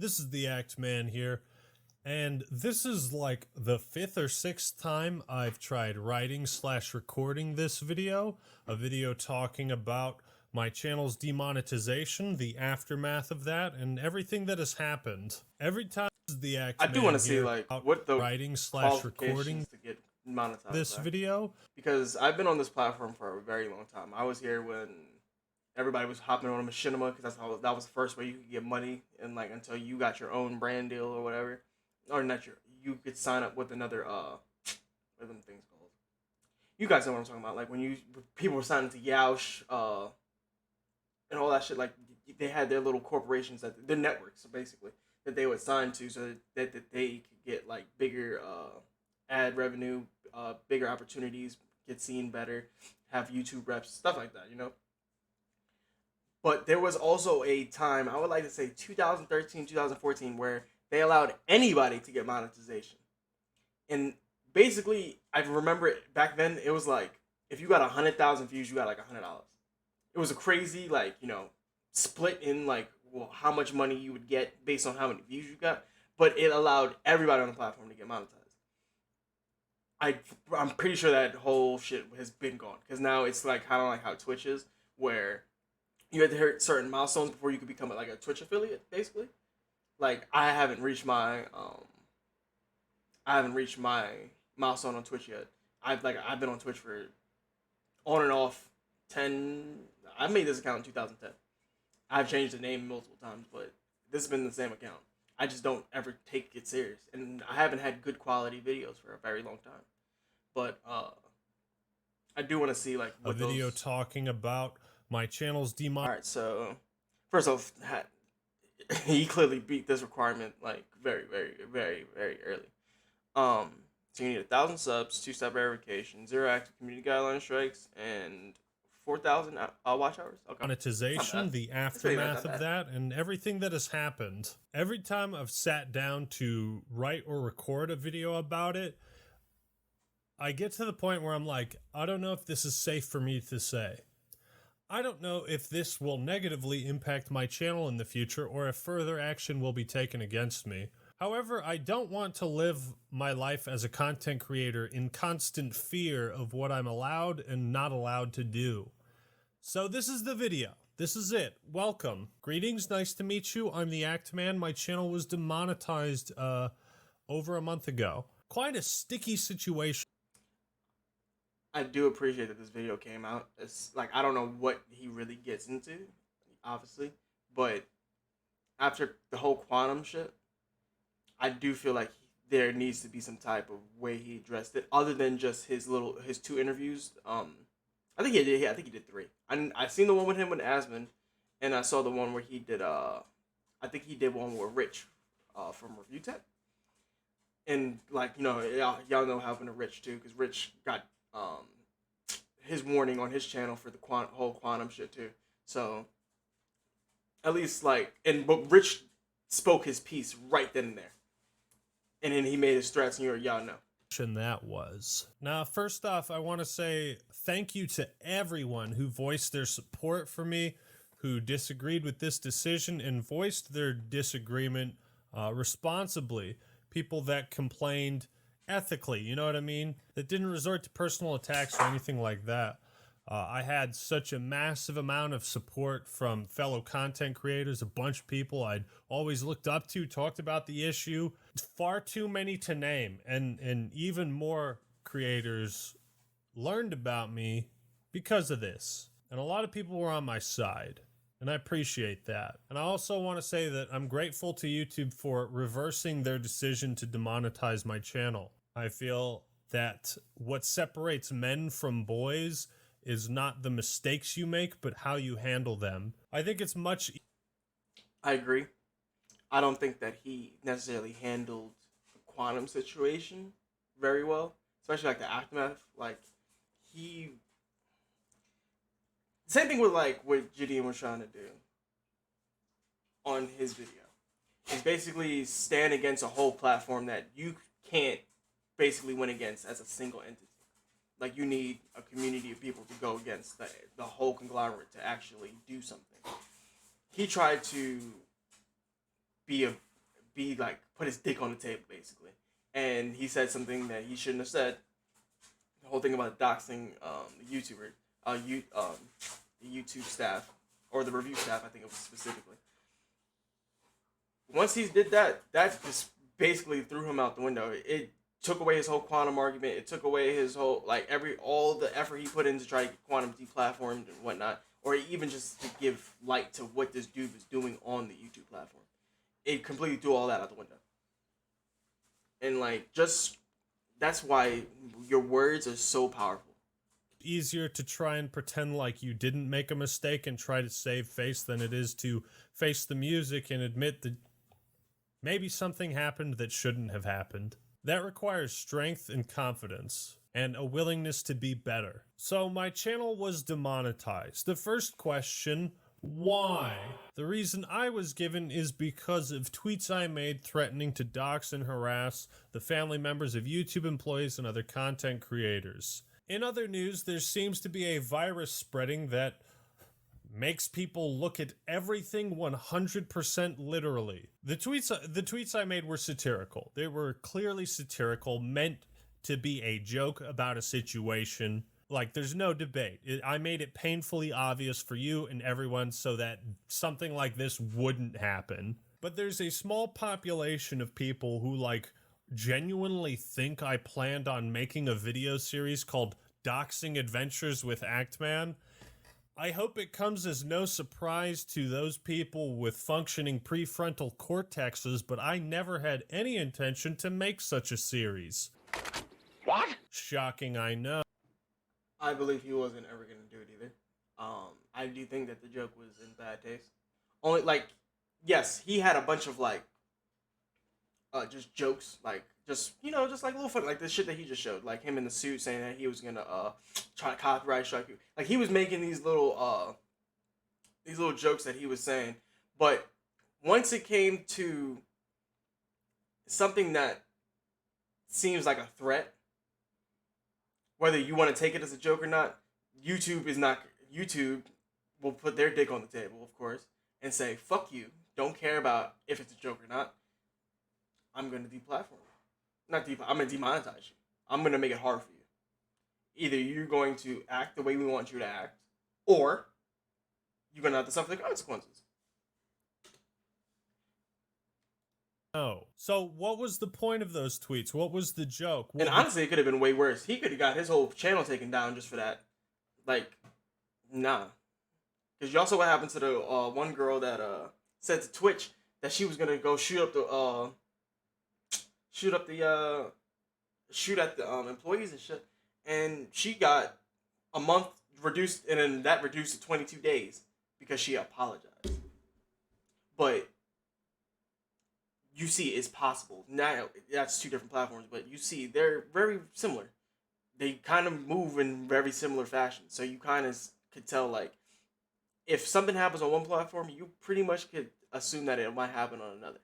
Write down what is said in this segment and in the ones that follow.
This is the Act Man here, and this is like the 5th or 6th time I've tried writing/recording this video, a video talking about my channel's demonetization, the aftermath of that, and everything that has happened. Every time this is the Act I Man do want to see here like about what the writing/recording qualifications to get monetized this are. video. Because I've been on this platform for a very long time. I was here when everybody was hopping on a machinima because that was the first way you could get money, and like until you got your own brand deal or whatever, or not you could sign up with another what are them things called? You guys know what I'm talking about. Like when people were signing to Yaush and all that shit. Like they had their little corporations their networks basically that they would sign to so that they could get like bigger ad revenue, bigger opportunities, get seen better, have YouTube reps, stuff like that, you know? But there was also a time, I would like to say 2013, 2014, where they allowed anybody to get monetization. And basically, I remember it back then, it was like, if you got 100,000 views, you got like $100. It was a crazy, like, split in like how much money you would get based on how many views you got. But it allowed everybody on the platform to get monetized. I'm pretty sure that whole shit has been gone because now it's like kind of like how Twitch is, where you had to hit certain milestones before you could become like a Twitch affiliate, basically. Like I haven't reached my milestone on Twitch yet. I've been on Twitch for on and off 10. I made this account in 2010. I've changed the name multiple times, but this has been the same account. I just don't ever take it serious, and I haven't had good quality videos for a very long time. But I do want to see like a video talking about my channel's All right, so first off, he clearly beat this requirement like very, very, very, very early. So you need 1,000 subs, 2-step verification, 0 active community guideline strikes, and 4,000 watch hours. Okay. Monetization, the aftermath of that, and everything that has happened. Every time I've sat down to write or record a video about it, I get to the point where I'm like, I don't know if this is safe for me to say. I don't know if this will negatively impact my channel in the future or if further action will be taken against me. However, I don't want to live my life as a content creator in constant fear of what I'm allowed and not allowed to do. So this is the video. This is it. Welcome. Greetings. Nice to meet you. I'm the Act Man. My channel was demonetized over a month ago. Quite a sticky situation. I do appreciate that this video came out. It's like I don't know what he really gets into, obviously, but after the whole quantum shit, I do feel like there needs to be some type of way he addressed it, other than just his 2 interviews. I think he did. I think he did 3. I seen the one with him with Asman, and I saw the one where he did. I think he did one with Rich, from Review Tech, and like y'all know how to Rich too, because Rich got his warning on his channel for the whole quantum shit too. So at least but Rich spoke his piece right then and there, and then he made his threats, and y'all know. That was. Now, first off, I want to say thank you to everyone who voiced their support for me, who disagreed with this decision and voiced their disagreement responsibly. People that complained ethically, you know what I mean? That didn't resort to personal attacks or anything like that. I had such a massive amount of support from fellow content creators, a bunch of people I'd always looked up to, talked about the issue. Far too many to name, and even more creators learned about me because of this. And a lot of people were on my side, and I appreciate that. And I also want to say that I'm grateful to YouTube for reversing their decision to demonetize my channel. I feel that what separates men from boys is not the mistakes you make, but how you handle them. I think it's much... I agree. I don't think that he necessarily handled the quantum situation very well, especially like the aftermath. Like same thing with like what Gideon was trying to do on his video. Is basically stand against a whole platform that you can't basically win against as a single entity. Like you need a community of people to go against the whole conglomerate to actually do something. He tried to be be like put his dick on the table basically, and he said something that he shouldn't have said. The whole thing about doxing the YouTuber, the YouTube staff or the review staff, I think it was specifically. Once he did that, that just basically threw him out the window. It took away his whole quantum argument. It took away his whole all the effort he put in to try to get quantum deplatformed and whatnot, or even just to give light to what this dude was doing on the YouTube platform. It completely threw all that out the window. And like, just that's why your words are so powerful. Easier to try and pretend like you didn't make a mistake and try to save face than it is to face the music and admit that maybe something happened that shouldn't have happened. That requires strength and confidence and a willingness to be better. So my channel was demonetized. The first question, why? The reason I was given is because of tweets I made threatening to dox and harass the family members of YouTube employees and other content creators. In other news, there seems to be a virus spreading that makes people look at everything 100% literally. The tweets I made were satirical. They were clearly satirical, meant to be a joke about a situation. Like, there's no debate. I made it painfully obvious for you and everyone so that something like this wouldn't happen. But there's a small population of people who, like, genuinely think I planned on making a video series called Doxing Adventures with Actman. I hope it comes as no surprise to those people with functioning prefrontal cortexes, but I never had any intention to make such a series. What? Shocking, I know. I believe he wasn't ever going to do it either. I do think that the joke was in bad taste. Only, like, yes, he had a bunch of, like, just jokes, like, just, you know, just, like, little fun, like, the shit that he just showed, like, him in the suit saying that he was going to, try to copyright strike you. Like, he was making these little jokes that he was saying, but once it came to something that seems like a threat, whether you want to take it as a joke or not, YouTube will put their dick on the table, of course, and say, fuck you, don't care about if it's a joke or not. I'm going to deplatform you. I'm going to demonetize you. I'm going to make it hard for you. Either you're going to act the way we want you to act, or you're going to have to suffer the consequences. Oh. So what was the point of those tweets? What was the joke? And honestly, it could have been way worse. He could have got his whole channel taken down just for that. Like, nah. Because you also what happened to the one girl that said to Twitch that she was gonna go shoot at the employees and shit, and she got a month reduced, and then that reduced to 22 days because she apologized. But you see, it's possible. Now, that's two different platforms, but you see, they're very similar. They kind of move in very similar fashion. So you kind of could tell, like, if something happens on one platform, you pretty much could assume that it might happen on another.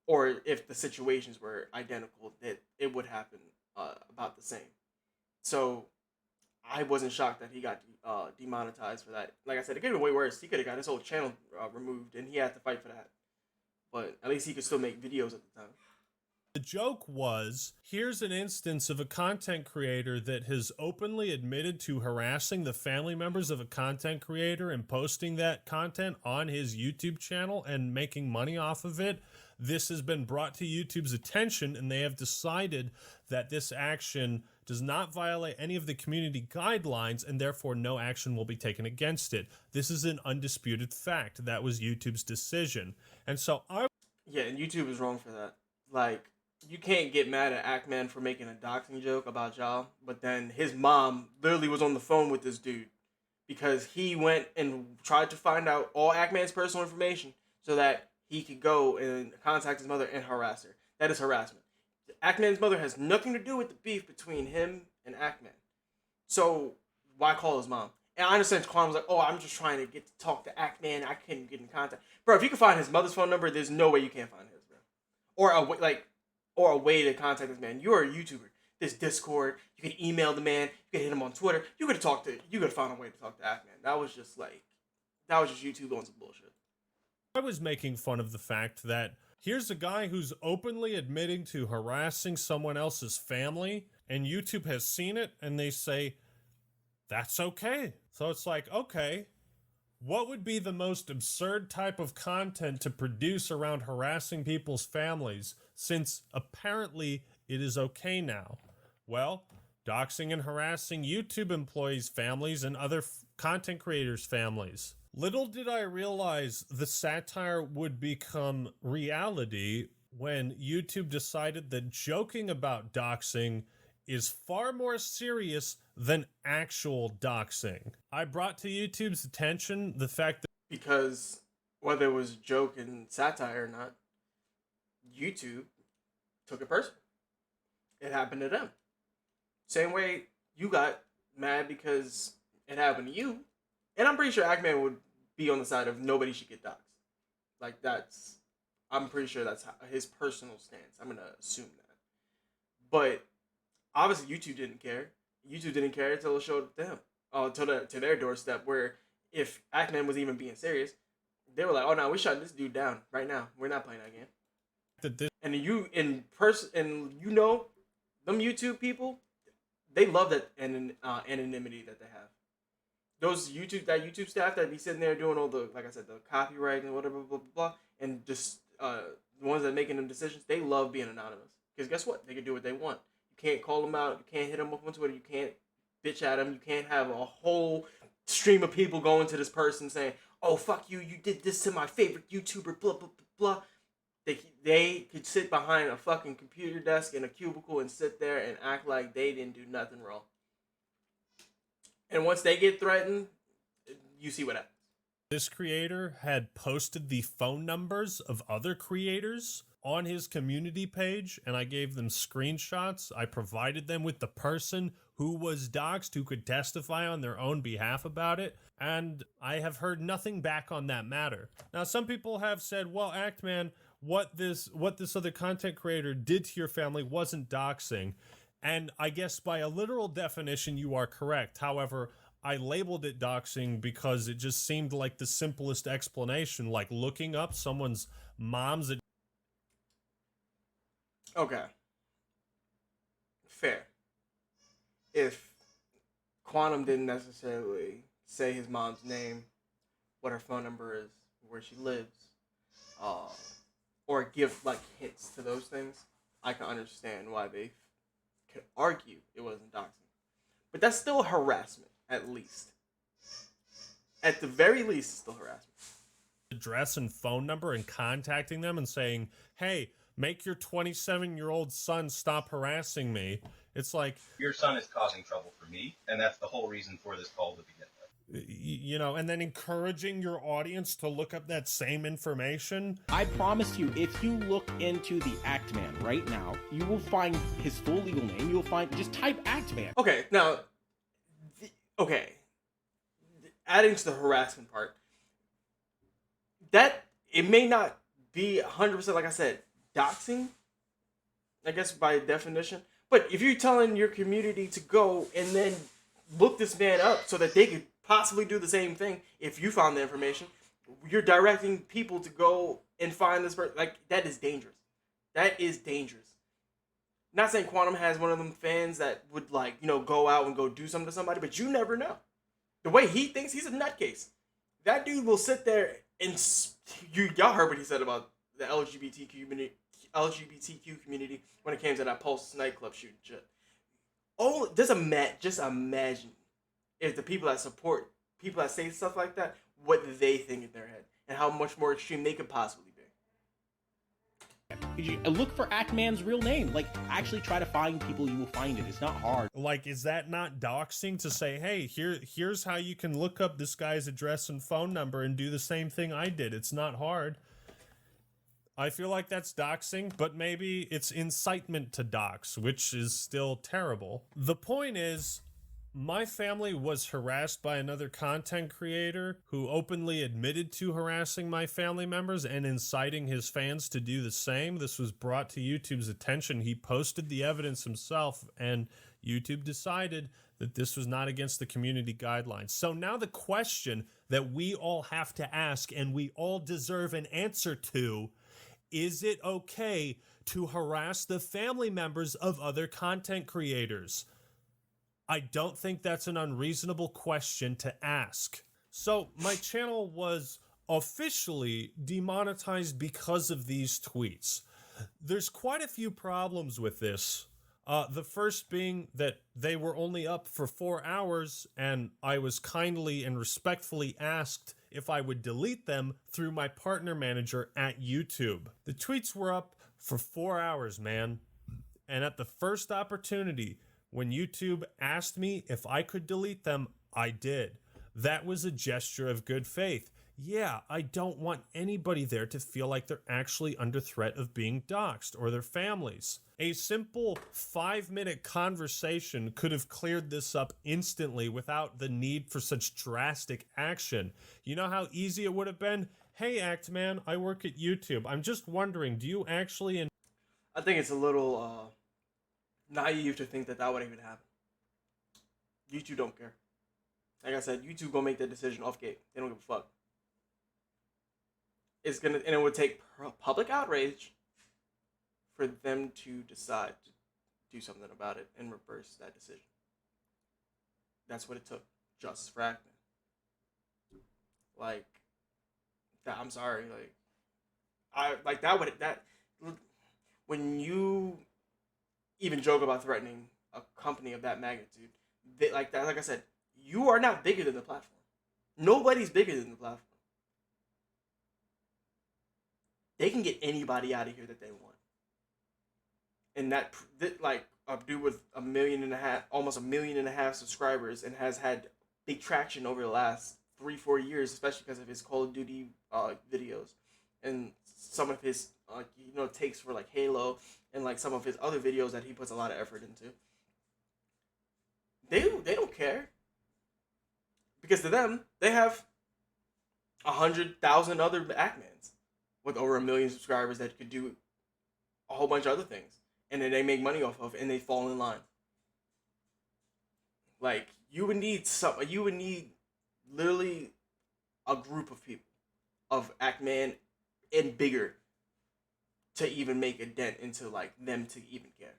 Or if the situations were identical, that it would happen about the same. So I wasn't shocked that he got demonetized for that. Like I said, it could have been way worse. He could have got his whole channel removed, and he had to fight for that. But at least he could still make videos at the time. The joke was, here's an instance of a content creator that has openly admitted to harassing the family members of a content creator and posting that content on his YouTube channel and making money off of it. This has been brought to YouTube's attention, and they have decided that this action does not violate any of the community guidelines, and therefore no action will be taken against it. This is an undisputed fact. That was YouTube's decision. And so Yeah, and YouTube is wrong for that. Like, you can't get mad at Actman for making a doxing joke about y'all, but then his mom literally was on the phone with this dude because he went and tried to find out all Actman's personal information so that he could go and contact his mother and harass her. That is harassment. Actman's mother has nothing to do with the beef between him and Actman. So why call his mom? And I understand Quan was like, oh, I'm just trying to get to talk to Actman. I couldn't get in contact. Bro, if you can find his mother's phone number, there's no way you can't find his, bro. Or a way to contact this man. You're a YouTuber. There's Discord. You can email the man. You can hit him on Twitter. You could have found a way to talk to Actman. That was just YouTube doing some bullshit. I was making fun of the fact that Here's a guy who's openly admitting to harassing someone else's family, and YouTube has seen it, and they say, that's okay. So it's like, okay, what would be the most absurd type of content to produce around harassing people's families, since apparently it is okay now? Well, doxing and harassing YouTube employees' families and other content creators' families. Little did I realize the satire would become reality when YouTube decided that joking about doxing is far more serious than actual doxing. I brought to YouTube's attention the fact that Because whether it was a joke and satire or not, YouTube took it personal. It happened to them. Same way you got mad because it happened to you. And I'm pretty sure Ackman would be on the side of nobody should get doxxed. Like, I'm pretty sure that's his personal stance. I'm going to assume that. But obviously YouTube didn't care. YouTube didn't care until it showed them. To their doorstep, where if Ackman was even being serious, they were like, oh no, we're shutting this dude down right now. We're not playing that game. this And them YouTube people, they love that anonymity that they have. That YouTube staff that be sitting there doing all the, like I said, the copyright and whatever, blah, blah, blah, and just the ones that are making them decisions, they love being anonymous. Because guess what? They can do what they want. You can't call them out. You can't hit them up on Twitter. You can't bitch at them. You can't have a whole stream of people going to this person saying, oh, fuck you. You did this to my favorite YouTuber, blah, blah, blah, blah. They could sit behind a fucking computer desk in a cubicle and sit there and act like they didn't do nothing wrong. And once they get threatened, you see what happens. This creator had posted the phone numbers of other creators on his community page, and I gave them screenshots. I provided them with the person who was doxxed, who could testify on their own behalf about it, and I have heard nothing back on that matter. Now, some people have said, well, Actman, what this other content creator did to your family wasn't doxing. And I guess by a literal definition, you are correct. However, I labeled it doxing because it just seemed like the simplest explanation, like looking up someone's mom's. Okay. Fair. If Quantum didn't necessarily say his mom's name, what her phone number is, where she lives, or give like hints to those things, I can understand why they could argue it wasn't doxing. But that's still harassment, at least. At the very least, it's still harassment. Address and phone number and contacting them and saying, hey, make your 27-year-old son stop harassing me. It's like, your son is causing trouble for me, and that's the whole reason for this call to begin with. You know, and then encouraging your audience to look up that same information. I promise you, if you look into the Actman right now, you will find his full legal name. You'll find, just type Actman. Okay, now, adding to the harassment part, that it may not be 100%, like I said, doxing, I guess by definition. But if you're telling your community to go and then look this man up so that they could possibly do the same thing, if you found the information, you're directing people to go and find this person. Like, that is dangerous. That is dangerous. Not saying Quantum has one of them fans that would, like, you know, go out and go do something to somebody, but you never know. The way he thinks, he's a nutcase. That dude will sit there and y'all heard what he said about the LGBTQ community when it came to that Pulse nightclub shooting shit. Oh, just imagine if the people that support people that say stuff like that, what they think in their head and how much more extreme they could possibly be. Look for Actman's real name. Like, actually try to find people, you will find it. It's not hard. Like, is that not doxing to say, hey, here's how you can look up this guy's address and phone number and do the same thing I did? It's not hard. I feel like that's doxing, but maybe it's incitement to dox, which is still terrible. The point is, my family was harassed by another content creator who openly admitted to harassing my family members and inciting his fans to do the same. This was brought to YouTube's attention. He posted the evidence himself, and YouTube decided that this was not against the community guidelines. So now the question that we all have to ask and we all deserve an answer to Is it okay to harass the family members of other content creators? I don't think that's an unreasonable question to ask. So my channel was officially demonetized because of these tweets. There's quite a few problems with this. The first being that they were only up for 4 hours, and I was kindly and respectfully asked if I would delete them through my partner manager at YouTube. The tweets were up for 4 hours, man. And at the first opportunity, when YouTube asked me if I could delete them, I did. That was a gesture of good faith. Yeah, I don't want anybody there to feel like they're actually under threat of being doxxed or their families. A simple 5-minute conversation could have cleared this up instantly without the need for such drastic action. You know how easy it would have been? Hey, Actman, I work at YouTube. I'm just wondering, do you actually... I think it's a little naive to think that that would even happen. YouTube don't care. Like I said, YouTube gonna make that decision off gate. They don't give a fuck. And it would take public outrage for them to decide to do something about it and reverse that decision. That's what it took. Justice for Actman. Like, that, I'm sorry. When you even joke about threatening a company of that magnitude, like I said, you are not bigger than the platform. Nobody's bigger than the platform. They can get anybody out of here that they want. And that like a dude with almost 1.5 million subscribers, and has had big traction over the last 3-4 years, especially because of his Call of Duty videos and some of his takes for like Halo and like some of his other videos that he puts a lot of effort into. They don't care, because to them they have 100,000 other Actmans with over 1 million subscribers that could do a whole bunch of other things, and then they make money off of, and they fall in line. Like, you would need literally a group of people, of Actman and bigger, to even make a dent into like them to even care.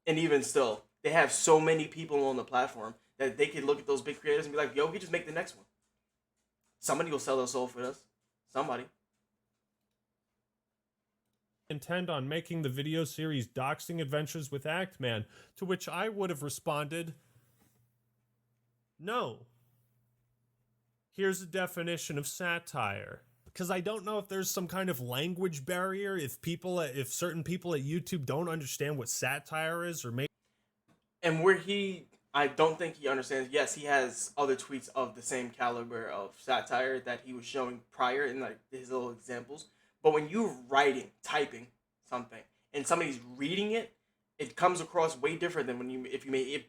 And even still, they have so many people on the platform that they could look at those big creators and be like, yo, we just make the next one. Somebody will sell their soul for us. Somebody. Intend on making the video series Doxing Adventures with Actman, to which I would have responded, no. Here's a definition of satire. Because I don't know if there's some kind of language barrier, if certain people at YouTube don't understand what satire is, or maybe... And I don't think he understands. Yes, he has other tweets of the same caliber of satire that he was showing prior in like his little examples. But when you're typing something, and somebody's reading it, it comes across way different than if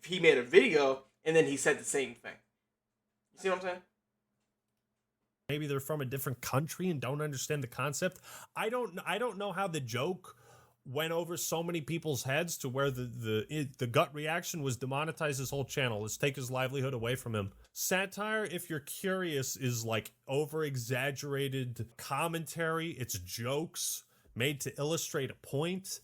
he made a video and then he said the same thing. You see what I'm saying? Maybe they're from a different country and don't understand the concept. I don't know how the joke went over so many people's heads to where the gut reaction was demonetize his whole channel. Let's take his livelihood away from him. Satire, if you're curious, is like over-exaggerated commentary. It's jokes made to illustrate a point.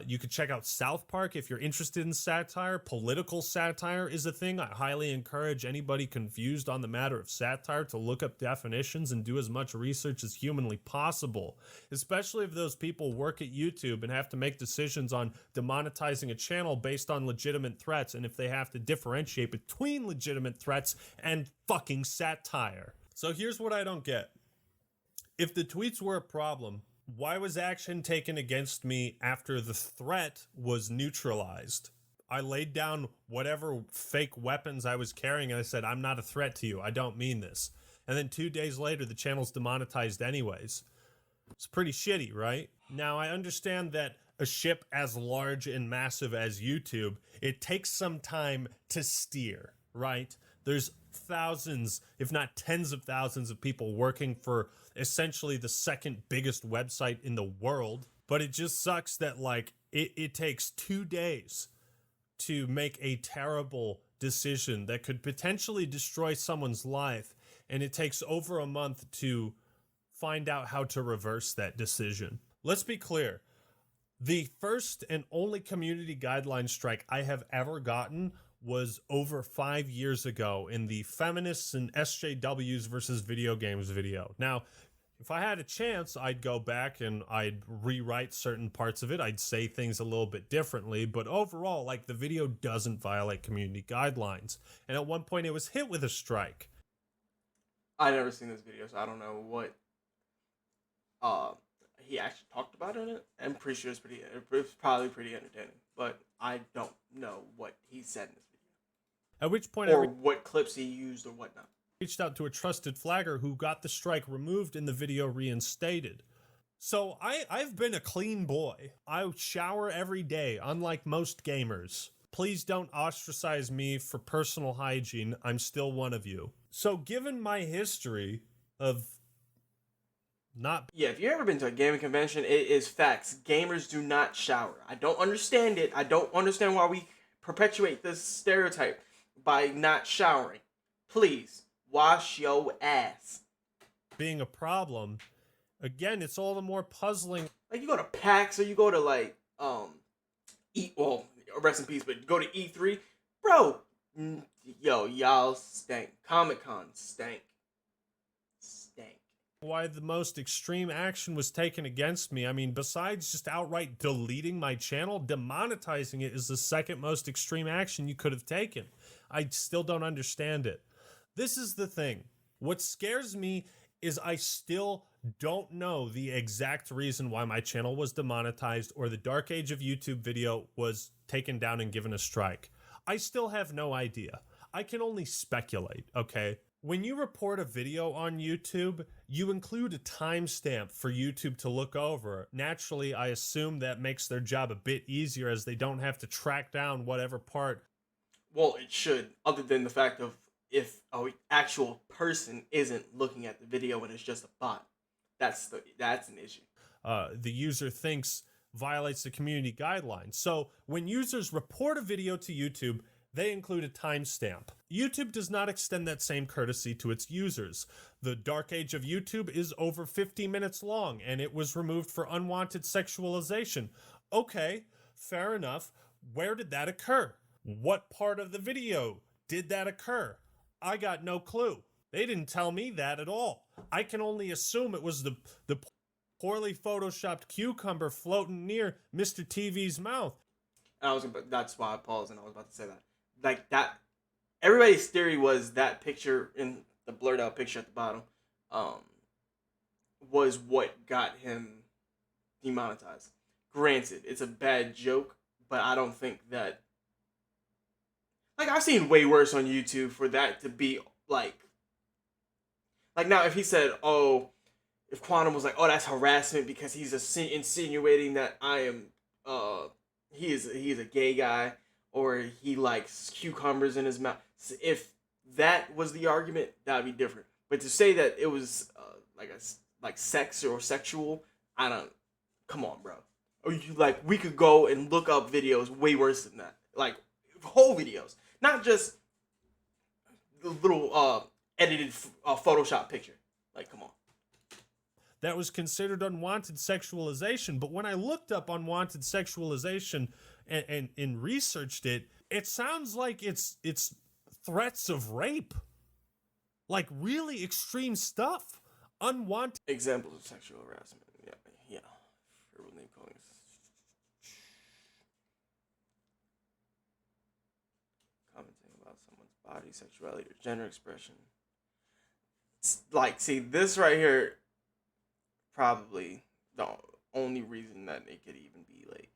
You could check out South Park if you're interested in satire. Political satire is a thing. I highly encourage anybody confused on the matter of satire to look up definitions and do as much research as humanly possible, especially if those people work at YouTube and have to make decisions on demonetizing a channel based on legitimate threats, and if they have to differentiate between legitimate threats and fucking satire. So here's what I don't get. If the tweets were a problem, why was action taken against me after the threat was neutralized? I laid down whatever fake weapons I was carrying and I said, I'm not a threat to you. I don't mean this. And then 2 days later, the channel's demonetized anyways. It's pretty shitty, right? Now, I understand that a ship as large and massive as YouTube, it takes some time to steer, right? There's thousands, if not tens of thousands of people working for essentially the second biggest website in the world. But it just sucks that like it takes 2 days to make a terrible decision that could potentially destroy someone's life. And it takes over a month to find out how to reverse that decision. let's be clear. The first and only community guideline strike I have ever gotten was over 5 years ago in the Feminists and SJWs versus Video Games video. Now, if I had a chance, I'd go back and I'd rewrite certain parts of it. I'd say things a little bit differently, but overall, like, the video doesn't violate community guidelines. And at one point, it was hit with a strike. I never seen this video, so I don't know what he actually talked about in it. I'm pretty sure it's probably pretty entertaining, but I don't know what he said in this video. At which point, or what clips he used or whatnot. Reached out to a trusted flagger who got the strike removed and the video reinstated. So I've been a clean boy. I shower every day, unlike most gamers. Please don't ostracize me for personal hygiene. I'm still one of you. So given my history of not... Yeah, if you've ever been to a gaming convention, it is facts. Gamers do not shower. I don't understand it. I don't understand why we perpetuate this stereotype by not showering. Please, wash your ass. Being a problem, again, it's all the more puzzling. Like, you go to PAX or you go to, like, rest in peace, but you go to E3, bro, y'all stank. Comic-Con stank. Why the most extreme action was taken against me. I mean, besides just outright deleting my channel, demonetizing it is the second most extreme action you could have taken. I still don't understand it. This is the thing. What scares me is I still don't know the exact reason why my channel was demonetized or the Dark Age of YouTube video was taken down and given a strike. I still have no idea. I can only speculate, okay? When you report a video on YouTube, you include a timestamp for YouTube to look over. Naturally, I assume that makes their job a bit easier as they don't have to track down whatever part. Well, it should, other than the fact of if an actual person isn't looking at the video and it's just a bot. That's an issue. The user thinks violates the community guidelines. So when users report a video to YouTube, they include a timestamp. YouTube does not extend that same courtesy to its users. The Dark Age of YouTube is over 50 minutes long, and it was removed for unwanted sexualization. Okay, fair enough. Where did that occur? What part of the video did that occur? I got no clue. They didn't tell me that at all. I can only assume it was the poorly photoshopped cucumber floating near Mr. TV's mouth. That's why I paused and I was about to say that. Like that, everybody's theory was that picture in the blurred out picture at the bottom, was what got him demonetized. Granted, it's a bad joke, but I don't think that. Like, I've seen way worse on YouTube for that to be like now if he said, oh, if Quantum was like, oh, that's harassment because he's insinuating that I am, he's a gay guy. Or he likes cucumbers in his mouth. If that was the argument, that would be different. But to say that it was like sex or sexual, come on, bro. Or we could go and look up videos way worse than that. Like whole videos, not just the little edited Photoshop picture. Like, come on. That was considered unwanted sexualization. But when I looked up unwanted sexualization and researched it, it sounds like it's threats of rape. Like really extreme stuff. Unwanted examples of sexual harassment. Yeah. Commenting about someone's body, sexuality, or gender expression. It's like, see, this right here, probably the only reason that it could even be like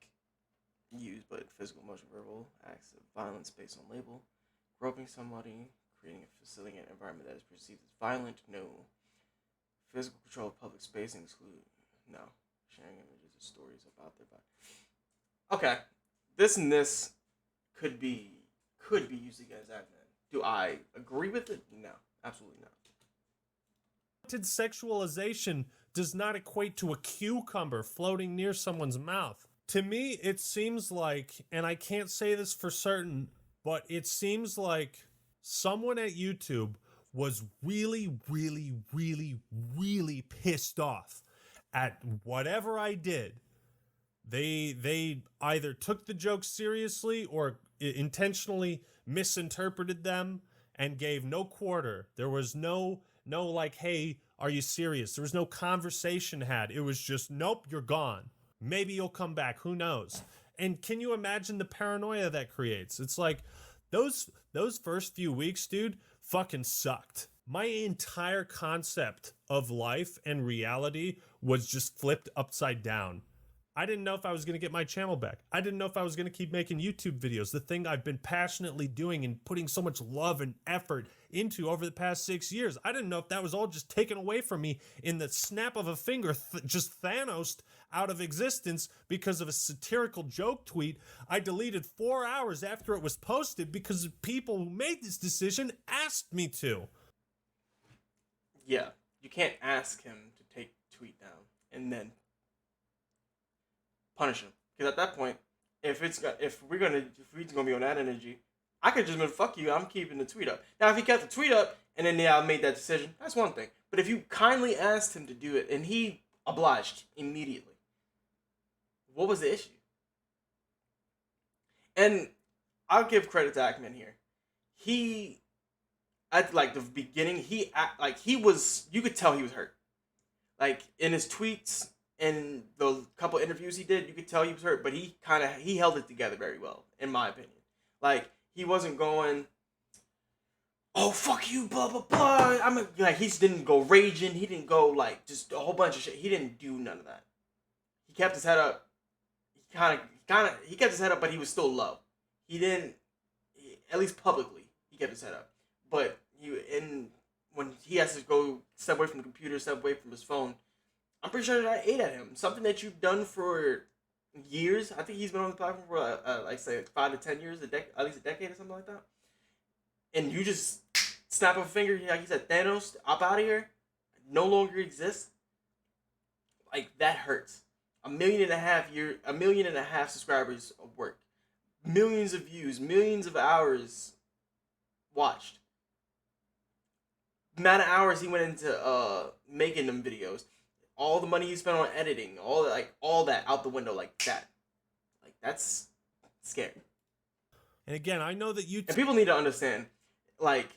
used, but physical, emotional, verbal acts of violence based on label, groping somebody, creating a facility and environment that is perceived as violent, no. Physical control of public space include, no. Sharing images or stories about their body. Okay, this and this could be used against admin. Do I agree with it? No, absolutely not. Unwanted sexualization does not equate to a cucumber floating near someone's mouth. To me, it seems like, and I can't say this for certain, but it seems like someone at YouTube was really, really, really, really pissed off at whatever I did. They either took the jokes seriously or intentionally misinterpreted them and gave no quarter. There was no like, hey, are you serious? There was no conversation had. It was just, nope, you're gone. Maybe you'll come back. Who knows? And can you imagine the paranoia that creates? It's like those first few weeks, dude, fucking sucked. My entire concept of life and reality was just flipped upside down. I didn't know if I was going to get my channel back. I didn't know if I was going to keep making YouTube videos, the thing I've been passionately doing and putting so much love and effort into over the past 6 years. I didn't know if that was all just taken away from me in the snap of a finger, just Thanos out of existence because of a satirical joke tweet I deleted 4 hours after it was posted because people who made this decision asked me to. Yeah, you can't ask him to take tweet down and then punish him, because at that point, if we're gonna be on that energy, I could just be fuck you. I'm keeping the tweet up. Now, if he kept the tweet up and then I made that decision, that's one thing. But if you kindly asked him to do it and he obliged immediately, what was the issue? And I'll give credit to Ackman here. He, at like the beginning, he was. You could tell he was hurt. Like in his tweets. In the couple interviews he did, you could tell he was hurt, but he held it together very well, in my opinion. Like, he wasn't going, oh, fuck you, blah, blah, blah. He didn't go raging. He didn't go, like, just a whole bunch of shit. He didn't do none of that. He kept his head up. He kept his head up, but he was still low. He didn't, at least publicly, he kept his head up. But when he has to go step away from the computer, step away from his phone, I'm pretty sure that I ate at him. Something that you've done for years. I think he's been on the platform for, like, say, 5 to 10 years, at least a decade or something like that. And you just snap a finger, like he said, Thanos, up out of here, no longer exists. Like, that hurts. 1.5 million subscribers of work. Millions of views, millions of hours watched. The amount of hours he went into making them videos. All the money you spent on editing, all that out the window, like that. Like, that's scary. And again, I know that and people need to understand, like,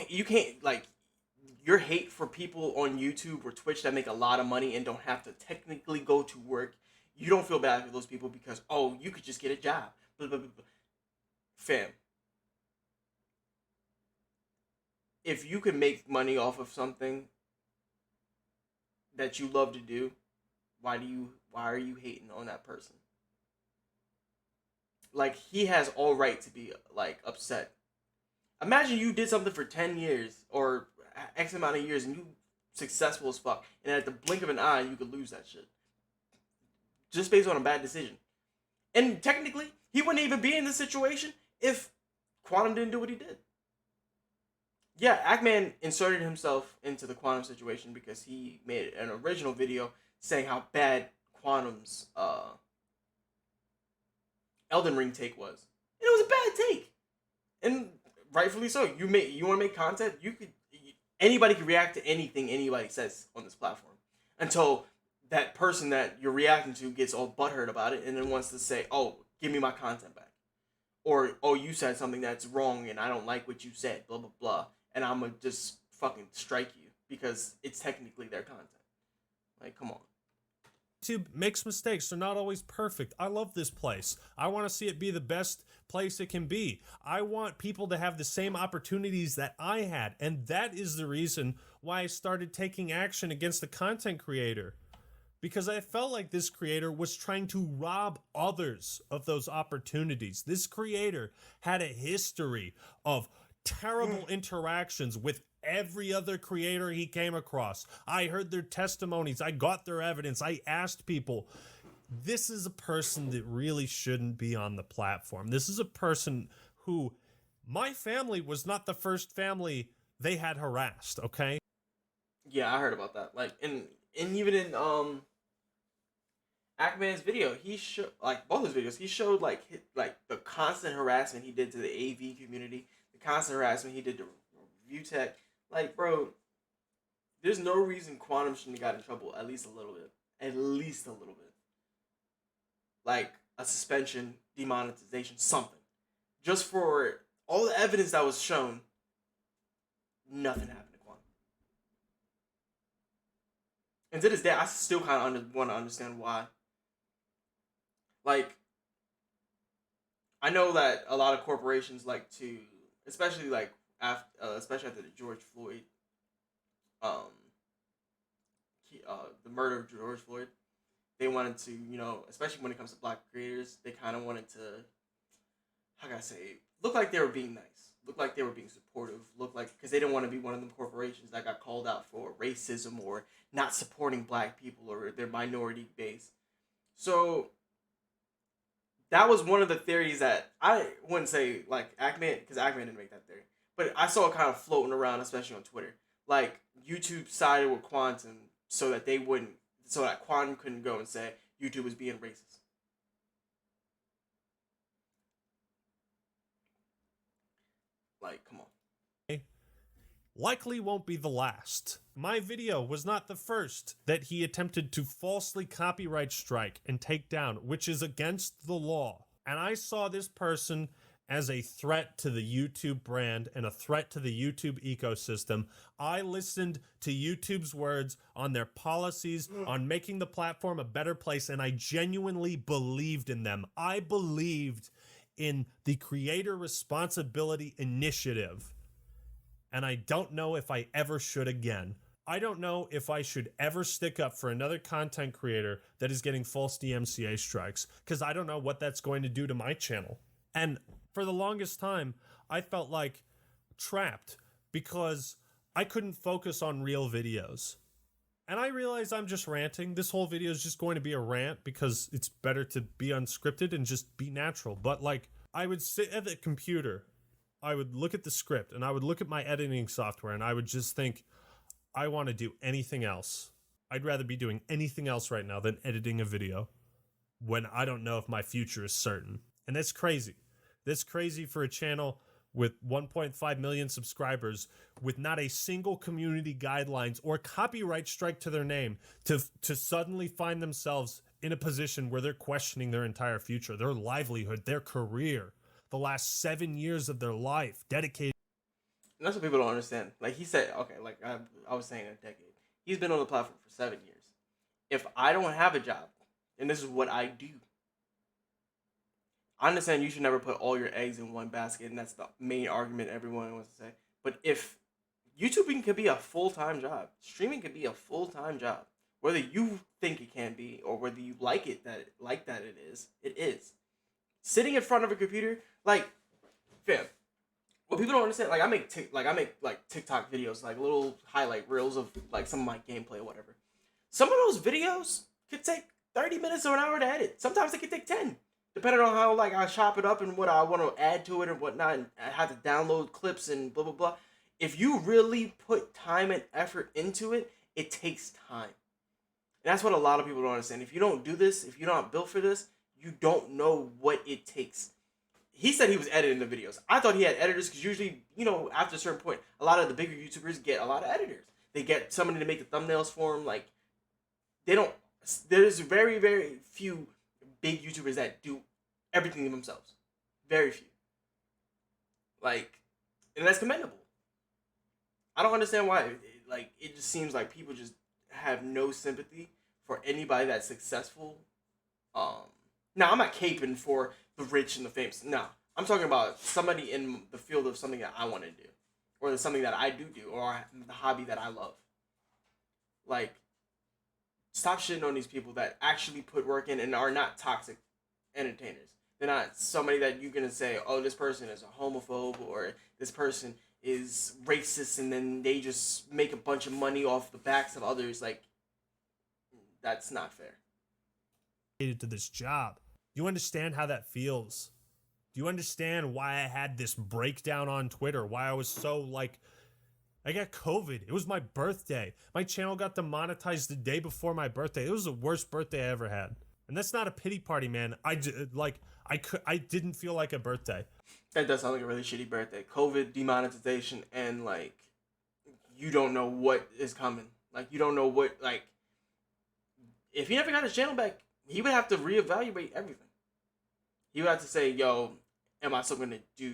you can't, like, your hate for people on YouTube or Twitch that make a lot of money and don't have to technically go to work, you don't feel bad for those people because, oh, you could just get a job. Blah, blah, blah, blah. Fam. If you can make money off of something that you love to do, why are you hating on that person? Like, he has all right to be, like, upset. Imagine you did something for 10 years or X amount of years and you successful as fuck, and at the blink of an eye you could lose that shit just based on a bad decision. And technically he wouldn't even be in this situation if Quantum didn't do what he did. Yeah, Ackman inserted himself into the Quantum situation because he made an original video saying how bad Quantum's Elden Ring take was. And it was a bad take. And rightfully so. You want to make content, anybody can react to anything anybody says on this platform. Until that person that you're reacting to gets all butthurt about it and then wants to say, oh, give me my content back. Or, oh, you said something that's wrong and I don't like what you said, blah, blah, blah. And I'm going to just fucking strike you because it's technically their content. Like, come on. YouTube makes mistakes. They're not always perfect. I love this place. I want to see it be the best place it can be. I want people to have the same opportunities that I had. And that is the reason why I started taking action against the content creator. Because I felt like this creator was trying to rob others of those opportunities. This creator had a history of terrible interactions with every other creator he came across. I heard their testimonies. I got their evidence. I asked people. This is a person that really shouldn't be on the platform. This is a person who, my family was not the first family they had harassed, okay? Yeah, I heard about that. Like, and even in Ackman's video, he showed, like, both his videos, he showed like the constant harassment he did to the AV community, the constant harassment he did to review tech. Like, bro, there's no reason Quantum shouldn't have got in trouble at least a little bit. At least a little bit. Like a suspension, demonetization, something. Just for all the evidence that was shown, nothing happened to Quantum. And to this day, I still kind of want to understand why. Like, I know that a lot of corporations like to, especially like especially after the George Floyd, the murder of George Floyd, they wanted to, especially when it comes to black creators, they kind of wanted to, how can I say, look like they were being nice, look like they were being supportive, look like, because they didn't want to be one of them corporations that got called out for racism or not supporting black people or their minority base. So that was one of the theories that I wouldn't say like Ackman, because Ackman didn't make that theory, but I saw it kind of floating around, especially on Twitter. Like YouTube sided with Quantum so that Quantum couldn't go and say YouTube was being racist. Like, come on. Likely won't be the last. My video was not the first that he attempted to falsely copyright strike and take down, which is against the law. And I saw this person as a threat to the YouTube brand and a threat to the YouTube ecosystem. I listened to YouTube's words on their policies, on making the platform a better place, and I genuinely believed in them. I believed in the Creator Responsibility Initiative. And I don't know if I ever should again. I don't know if I should ever stick up for another content creator that is getting false DMCA strikes, because I don't know what that's going to do to my channel. And for the longest time, I felt like trapped because I couldn't focus on real videos. And I realize I'm just ranting. This whole video is just going to be a rant because it's better to be unscripted and just be natural. But like, I would sit at the computer, I would look at the script, and I would look at my editing software, and I would just think, I want to do anything else. I'd rather be doing anything else right now than editing a video when I don't know if my future is certain. And that's crazy. That's crazy for a channel with 1.5 million subscribers with not a single community guidelines or copyright strike to their name to suddenly find themselves in a position where they're questioning their entire future, their livelihood, their career, the last 7 years of their life dedicated. And that's what people don't understand. Like he said, okay, like I was saying, a decade. He's been on the platform for 7 years. If I don't have a job, and this is what I do, I understand you should never put all your eggs in one basket, and that's the main argument everyone wants to say. But if YouTubing could be a full-time job, streaming could be a full-time job, whether you think it can be or whether you like it it is. Sitting in front of a computer, like, fam, what people don't understand, like I make TikTok videos, like little highlight reels of like some of my gameplay or whatever. Some of those videos could take 30 minutes or an hour to edit. Sometimes it could take 10, depending on how like I chop it up and what I want to add to it and whatnot. And I have to download clips and blah blah blah. If you really put time and effort into it, it takes time. And that's what a lot of people don't understand. If you don't do this, if you're not built for this, you don't know what it takes. He said he was editing the videos. I thought he had editors because usually, after a certain point, a lot of the bigger YouTubers get a lot of editors. They get somebody to make the thumbnails for them. Like, there's very, very few big YouTubers that do everything themselves. Very few. Like, and that's commendable. I don't understand why. It just seems like people just have no sympathy for anybody that's successful. Now, I'm not caping for the rich and the famous. No, I'm talking about somebody in the field of something that I want to do, or something that I do, or the hobby that I love. Like, stop shitting on these people that actually put work in and are not toxic entertainers. They're not somebody that you're gonna say, oh, this person is a homophobe or this person is racist, and then they just make a bunch of money off the backs of others. Like, that's not fair. To this job. You understand how that feels? Do you understand why I had this breakdown on Twitter? Why I was so I got COVID. It was my birthday. My channel got demonetized the day before my birthday. It was the worst birthday I ever had. And that's not a pity party, man. I didn't feel like a birthday. That does sound like a really shitty birthday. COVID, demonetization, and you don't know what is coming. Like you don't know what like if he never got his channel back, he would have to reevaluate everything. He would have to say, "Yo, am I still gonna do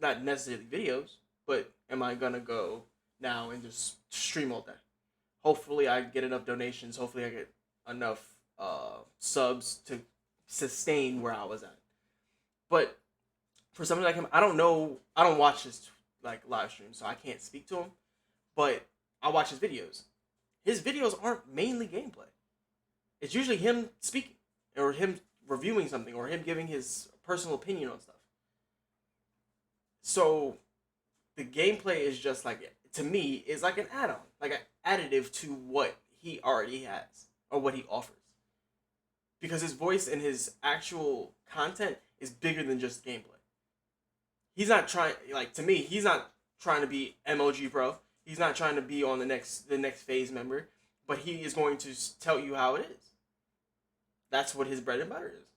not necessarily videos, but am I gonna go now and just stream all day? Hopefully, I get enough donations. Hopefully, I get enough subs to sustain where I was at." But for something like him, I don't know. I don't watch his like live stream, so I can't speak to him. But I watch his videos. His videos aren't mainly gameplay. It's usually him speaking, or him reviewing something, or him giving his personal opinion on stuff. So the gameplay is just like, to me, is like an add-on, like an additive to what he already has or what he offers. Because his voice and his actual content is bigger than just gameplay. He's not trying, like, to me, he's not trying to be MOG Pro. He's not trying to be on the next phase member, but he is going to tell you how it is. That's what his bread and butter is.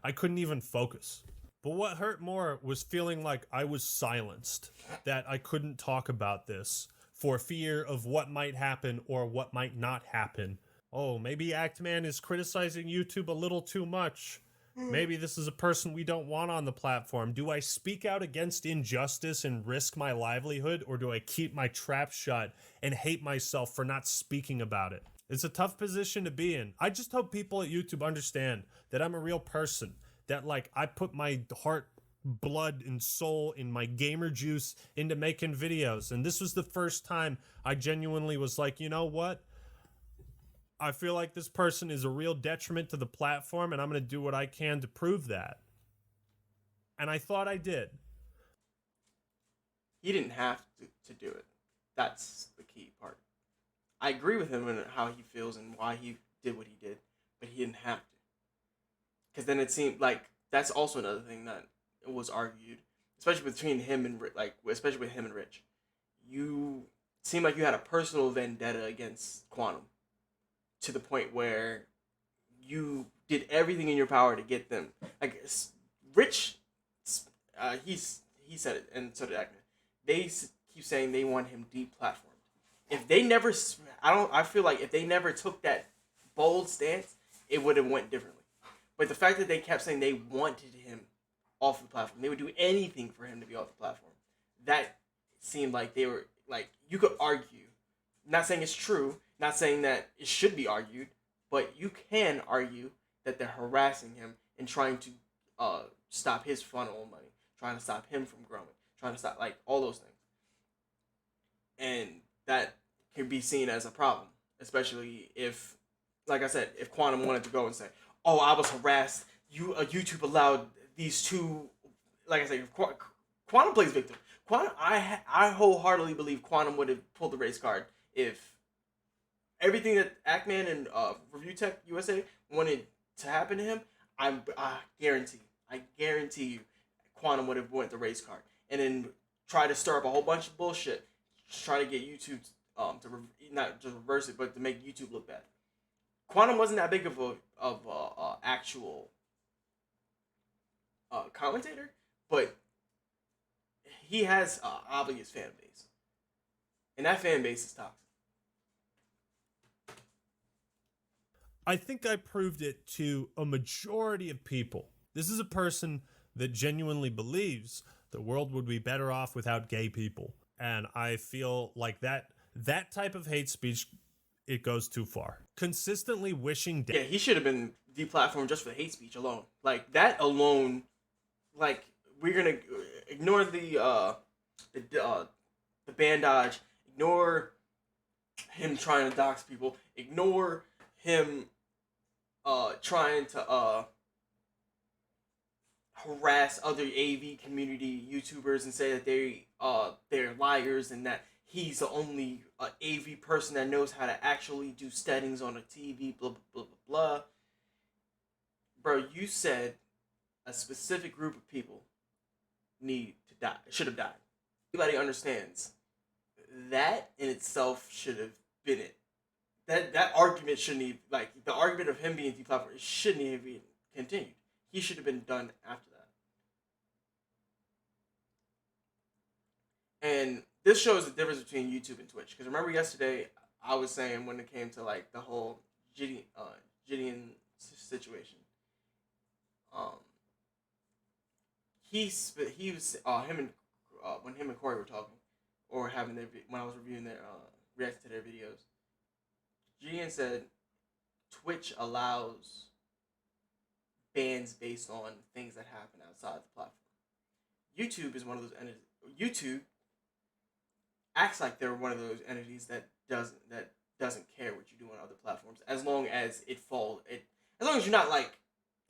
I couldn't even focus. But what hurt more was feeling like I was silenced, that I couldn't talk about this for fear of what might happen or what might not happen. Oh, maybe Actman is criticizing YouTube a little too much. Maybe this is a person we don't want on the platform. Do I speak out against injustice and risk my livelihood, or do I keep my trap shut and hate myself for not speaking about it? It's a tough position to be in. I just hope people at YouTube understand that I'm a real person, that like I put my heart, blood, and soul in my gamer juice into making videos. And this was the first time I genuinely was like, you know what? I feel like this person is a real detriment to the platform, and I'm going to do what I can to prove that. And I thought I did. He didn't have to do it. That's the key part. I agree with him in how he feels and why he did what he did, but he didn't have to. Because then it seemed like that's also another thing that was argued, especially between him and especially with him and Rich. You seemed like you had a personal vendetta against Quantum, to the point where you did everything in your power to get them. Like Rich, he said it, and so did Ackman. They keep saying they want him deplatformed. If they never, I feel like if they never took that bold stance, it would have went differently. But the fact that they kept saying they wanted him off the platform, they would do anything for him to be off the platform. That seemed like they were like, you could argue. Not saying it's true, not saying that it should be argued, but you can argue that they're harassing him and trying to stop his funnel of money, trying to stop him from growing, trying to stop like all those things. And that can be seen as a problem, especially if, like I said, if Quantum wanted to go and say, "Oh, I was harassed. YouTube allowed these two." Like I said, Quantum plays victim. Quantum, I wholeheartedly believe Quantum would have pulled the race card if everything that Ackman and Review Tech USA wanted to happen to him. I guarantee you, Quantum would have went the race card and then try to stir up a whole bunch of bullshit, try to get YouTube not just reverse it, but to make YouTube look bad. Quantum wasn't that big of a actual commentator, but he has an obvious fan base, and that fan base is toxic. I think I proved it to a majority of people. This is a person that genuinely believes the world would be better off without gay people. And I feel like that type of hate speech, it goes too far. Consistently wishing death. Yeah, he should have been deplatformed just for hate speech alone. Like that alone, like we're gonna ignore the ban dodge, ignore him trying to dox people, ignore him trying to harass other AV community YouTubers and say that they're liars and that he's the only AV person that knows how to actually do settings on a TV, blah, blah, blah, blah, blah. Bro, you said a specific group of people need to die, should have died. Everybody understands that in itself should have been it. That argument shouldn't even, like, the argument of him being deplatformed shouldn't even be continued. He should have been done after that. And this shows the difference between YouTube and Twitch. Because remember yesterday, I was saying when it came to like the whole Gideon situation, um, he was him and when him and Corey were talking, or having their when I was reviewing their reacting to their videos, Gideon said Twitch allows bans based on things that happen outside the platform. YouTube is one of those entities. YouTube acts like they're one of those entities that doesn't care what you do on other platforms, as long as as long as you're not like,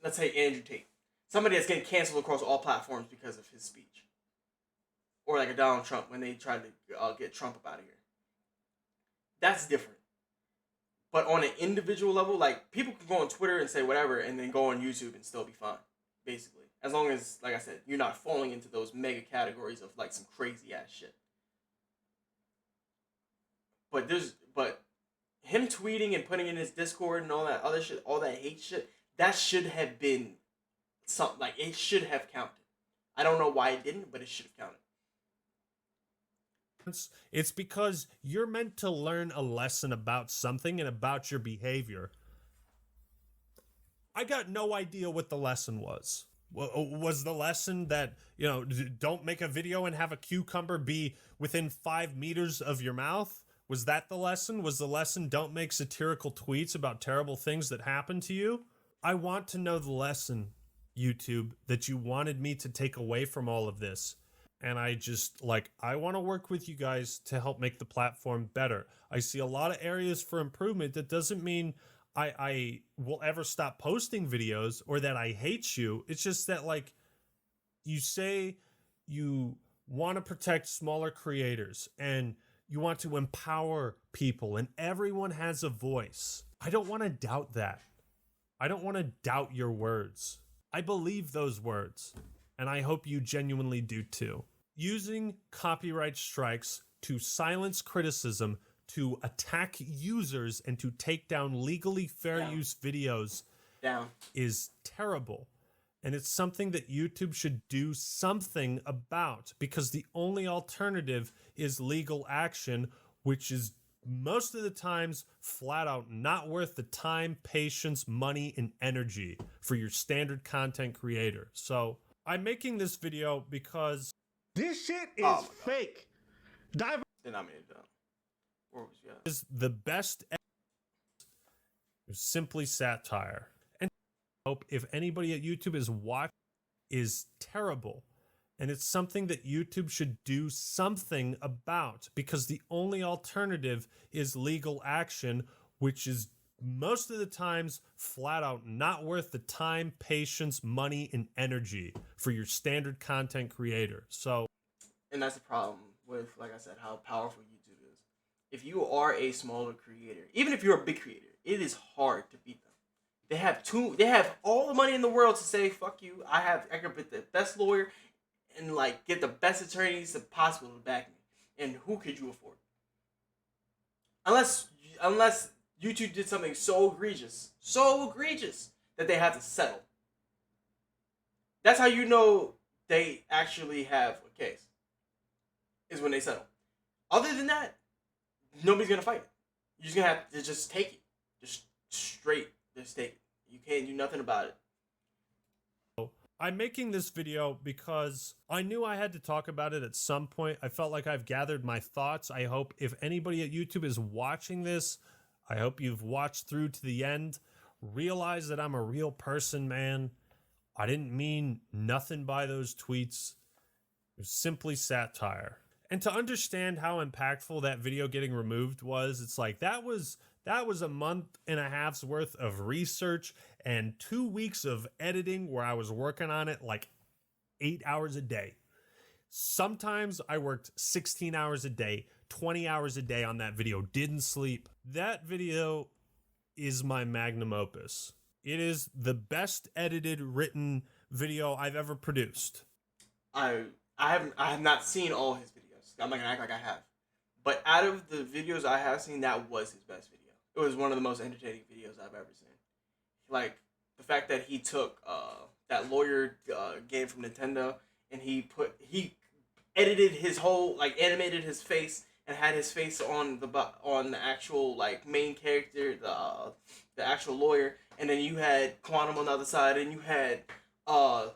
let's say, Andrew Tate, somebody that's getting canceled across all platforms because of his speech, or like a Donald Trump when they tried to get Trump up out of here. That's different. But on an individual level, like, people can go on Twitter and say whatever, and then go on YouTube and still be fine, basically. As long as, like I said, you're not falling into those mega categories of like some crazy ass shit. But him tweeting and putting in his Discord and all that other shit, all that hate shit, that should have been something, like, it should have counted. I don't know why it didn't, but it should have counted. It's because you're meant to learn a lesson about something and about your behavior. I got no idea what the lesson was. Was the lesson that, don't make a video and have a cucumber be within 5 meters of your mouth? Was that the lesson? Was the lesson don't make satirical tweets about terrible things that happen to you? I want to know the lesson, YouTube, that you wanted me to take away from all of this. And I want to work with you guys to help make the platform better. I see a lot of areas for improvement. That doesn't mean I will ever stop posting videos or that I hate you. It's just that, like, you say you want to protect smaller creators and you want to empower people and everyone has a voice. I don't want to doubt that. I don't want to doubt your words. I believe those words, and I hope you genuinely do too. Using copyright strikes to silence criticism, to attack users, and to take down legally fair use videos is terrible. And it's something that YouTube should do something about, because the only alternative is legal action, which is most of the times flat out not worth the time, patience, money, and energy for your standard content creator. So I'm making this video because this shit is fake. Did not mean it down. Where was you at? Is the best. It's simply satire. And I hope if anybody at YouTube is watching, is terrible. And it's something that YouTube should do something about, because the only alternative is legal action, which is most of the times flat out not worth the time, patience, money, and energy for your standard content creator. So, and that's the problem with, like I said, how powerful YouTube is. If you are a smaller creator, even if you're a big creator, it is hard to beat them. They have all the money in the world to say, fuck you, I can put the best lawyer and like get the best attorneys possible to back me. And who could you afford? Unless YouTube did something so egregious that they had to settle. That's how you know they actually have a case, is when they settle. Other than that, nobody's gonna fight it. You're just gonna have to just take it. Just straight, just take it. You can't do nothing about it. I'm making this video because I knew I had to talk about it at some point. I felt like I've gathered my thoughts. I hope if anybody at YouTube is watching this, I hope you've watched through to the end. Realize that I'm a real person, man. I didn't mean nothing by those tweets. It was simply satire. And to understand how impactful that video getting removed was, it's like that was a month and a half's worth of research and 2 weeks of editing where I was working on it like 8 hours a day. Sometimes I worked 16 hours a day, 20 hours a day on that video, didn't sleep. That video is my magnum opus. It is the best edited, written video I've ever produced. I have not seen all his videos. I'm not gonna act like I have. But out of the videos I have seen, that was his best video. It was one of the most entertaining videos I've ever seen. Like, the fact that he took that lawyer game from Nintendo and he edited his whole, like, animated his face and had his face on the actual, like, main character, the actual lawyer, and then you had Quantum on the other side, and you had uh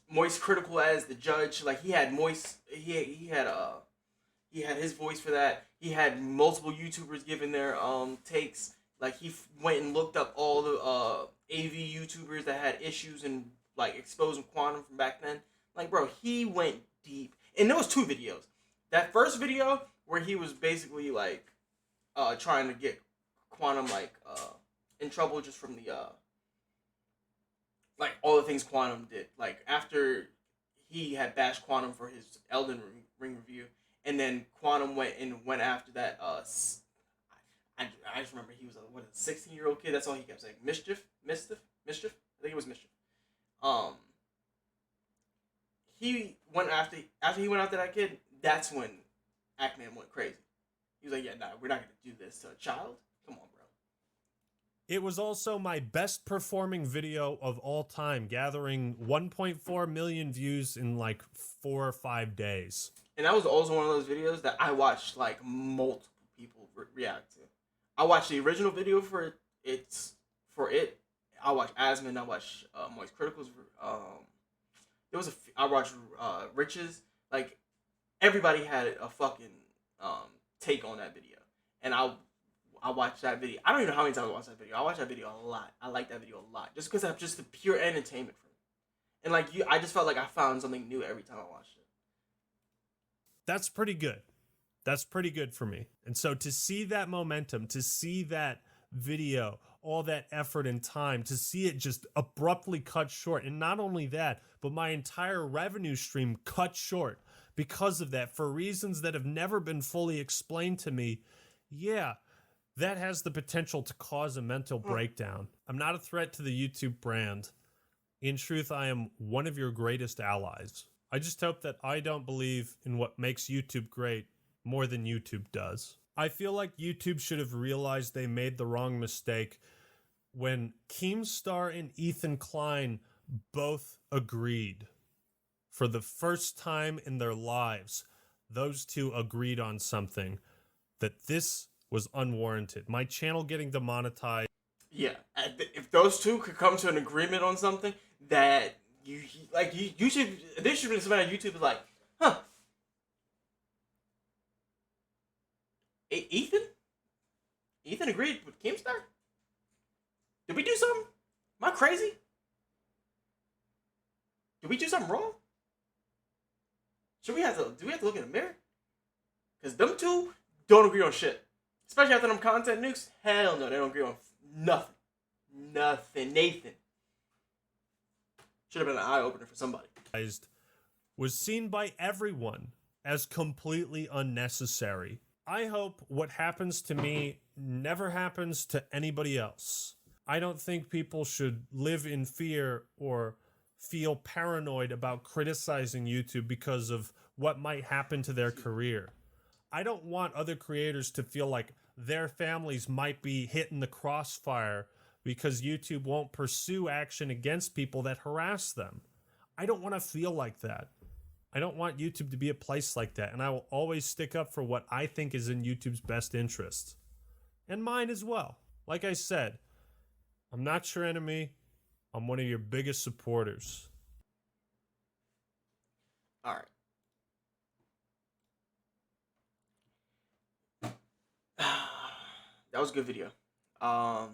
Moist Critical as the judge. Like, he had Moist, he had his voice for that. He had multiple YouTubers giving their takes. Like, he went and looked up all the AV YouTubers that had issues and, like, exposing Quantum from back then. Like, bro, he went deep. And there was 2 videos. That first video where he was basically, like, trying to get Quantum, like, in trouble just from the like, all the things Quantum did. Like, after he had bashed Quantum for his Elden Ring review, and then Quantum went after that. I just remember he was a 16-year-old kid. That's all he kept saying. Mischief. I think it was Mischief. He went after he went after that kid. That's when Ackman went crazy. He was like, "Yeah, nah, we're not gonna do this to a child. Come on, bro." It was also my best performing video of all time, gathering 1.4 million views in like 4 or 5 days. And that was also one of those videos that I watched, like, multiple people react to. I watched the original video for it. I watched Asmon. I watched Moist Critical's. I watched Rich's. Like, everybody had a fucking take on that video, and I watched that video. I don't even know how many times I watched that video. I watched that video a lot. I like that video a lot, just because I'm just the pure entertainment for me. And, like, I just felt like I found something new every time I watched it. That's pretty good. That's pretty good for me. And so to see that momentum, to see that video, all that effort and time, to see it just abruptly cut short, and not only that, but my entire revenue stream cut short because of that, for reasons that have never been fully explained to me, yeah, that has the potential to cause a mental breakdown. I'm not a threat to the YouTube brand. In truth, I am one of your greatest allies. I just hope that I don't believe in what makes YouTube great more than YouTube does. I feel like YouTube should have realized they made the wrong mistake when Keemstar and Ethan Klein both agreed. For the first time in their lives, those two agreed on something, that this was unwarranted. My channel getting demonetized. Yeah, if those two could come to an agreement on something that you should, there should be somebody on YouTube is like, huh, Ethan agreed with Keemstar? Did we do something? Am I crazy? Did we do something wrong? Do we have to look in the mirror? Because them two don't agree on shit. Especially after them content nukes. Hell no, they don't agree on nothing. Nathan. Should have been an eye-opener for somebody. Was seen by everyone as completely unnecessary. I hope what happens to me never happens to anybody else. I don't think people should live in fear or feel paranoid about criticizing YouTube because of what might happen to their career. I don't want other creators to feel like their families might be hit in the crossfire because YouTube won't pursue action against people that harass them. I don't want to feel like that. I don't want YouTube to be a place like that, and I will always stick up for what I think is in YouTube's best interest. And mine as well. Like I said, I'm not your enemy. I'm one of your biggest supporters. All right. That was a good video. I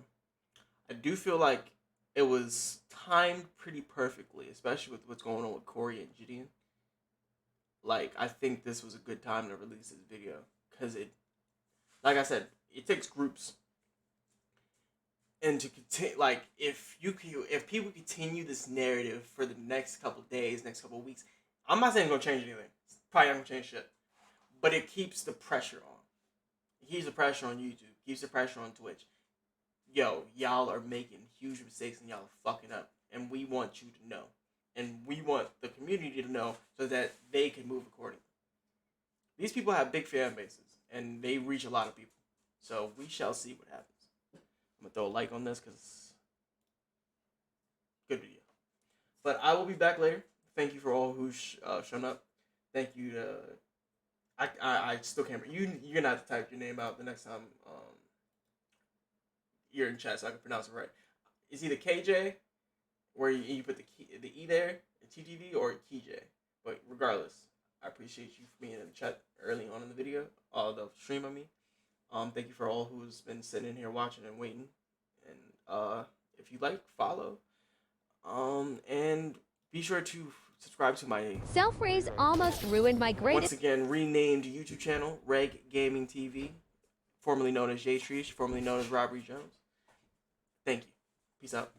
do feel like it was timed pretty perfectly, especially with what's going on with Corey and Gideon. Like, I think this was a good time to release this video because it, like I said, it takes groups. And to continue, like, if people continue this narrative for the next couple days, next couple weeks, I'm not saying it's gonna change anything. It's probably not gonna change shit, but it keeps the pressure on. It keeps the pressure on YouTube. Keeps the pressure on Twitch. Yo, y'all are making huge mistakes and y'all are fucking up, and we want you to know, and we want the community to know so that they can move accordingly. These people have big fan bases, and they reach a lot of people. So we shall see what happens. I'm going to throw a like on this because good video. But I will be back later. Thank you for all who's shown up. thank you to. I still can't. You're gonna have to type your name out the next time you're in chat so I can pronounce it right. It's either KJ, where you put the E there, the TTV, or KJ. But regardless, I appreciate you for being in the chat early on in the video, the stream. I mean, thank you for all who's been sitting in here watching and waiting. And if you like, follow. And be sure to subscribe to my Self-raise almost ruined my once greatest. again renamed YouTube channel, RegGamingTV, formerly known as Jay Treesh, formerly known as Robert Jones. Thank you. Peace out.